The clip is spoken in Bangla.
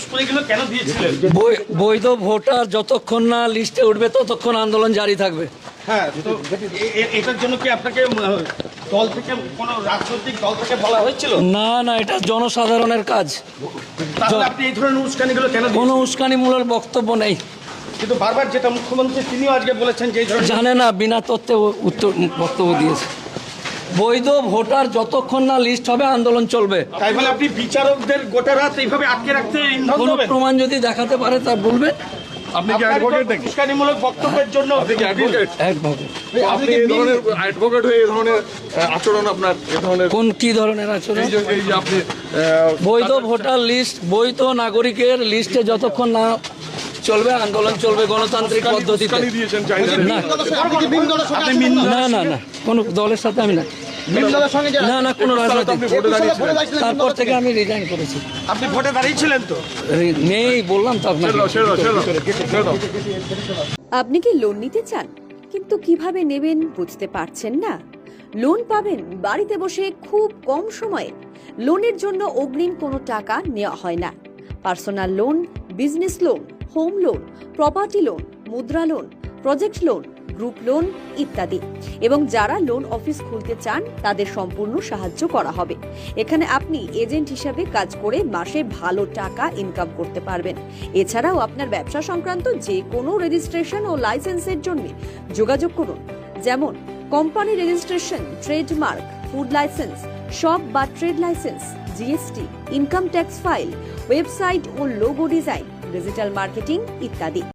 স্কুলগুলো কেন দিয়েছিলেন? বৈধ ভোটার যতক্ষণ না লিস্টে উঠবে ততক্ষণ আন্দোলন জারি থাকবে। হ্যাঁ, তো এটার জন্য কি আপনাকে দল থেকে কোনো রাজনৈতিক দল থেকে বলা হয়েছিল? না না, এটা জনসাধারণের কাজ। তাহলে আপনি এই ধরনের উস্কানিগুলো কেন? কোনো উস্কানিমূলক বক্তব্য নেই, কিন্তু বারবার যেটা মুখ্যমন্ত্রী তিনিও আজকে বলেছেন যে জানে না, বিনা তথ্যে উত্তর বক্তব্য দিয়েছে। বৈধ ভোটার যতক্ষণ না লিস্ট হবে আন্দোলন চলবে। তাই বলে আপনি বিচারকদের গোটা রাত এইভাবে আটকে রাখতে ইন্ধন কোনো দেবেন? প্রমাণ যদি দেখাতে পারে তা বলবেন। আপনি কি অ্যাডভোকেট নাকি? উস্কানিমূলক বক্তব্যের জন্য আপনি কি অ্যাডভোকেট? আপনি এই ধরনের অ্যাডভোকেট হয়ে এই ধরনের আচরণ, আপনার এই ধরনের কি ধরনের আচরণ? এই যে আপনি বৈধ ভোটার লিস্ট, বৈধ নাগরিকের লিস্টে যতক্ষণ না চলবে আন্দোলন চলবে গণতান্ত্রিক পদ্ধতিতে। দিয়েছেন চাইলেন না না না, কোনো দলের সাথে আমি না, না না, কোনো রাজনৈতিক। তারপর থেকে আমি রিজাইন করেছি। আপনি ভোটে দাঁড়িয়েছিলেন তো? নেই বললাম তো আপনাকে। আপনি কি লোন নিতে চান কিন্তু কিভাবে নেবেন বুঝতে পারছেন না? লোন পাবেন বাড়িতে বসে খুব কম সময়ে। লোনের জন্য অগ্রিম কোনো টাকা নেওয়া হয় না। Personal loan, business loan, home loan, property loan, Mudra loan, project loan, group loan ইত্যাদি। এবং যারা লোন অফিস খুলতে চান তাদের সম্পূর্ণ সাহায্য করা হবে। এখানে আপনি এজেন্ট হিসাবে কাজ করে মাসে ভালো টাকা ইনকাম করতে পারবেন। এছাড়াও আপনার ব্যবসা সংক্রান্ত যে কোনো রেজিস্ট্রেশন ও লাইসেন্সের জন্য যোগাযোগ করুন, যেমন company registration, trademark, food licence, shop বা trade licence, GST, income tax file, website ও লোগো ডিজাইন, ডিজিটাল মার্কেটিং ইত্যাদি।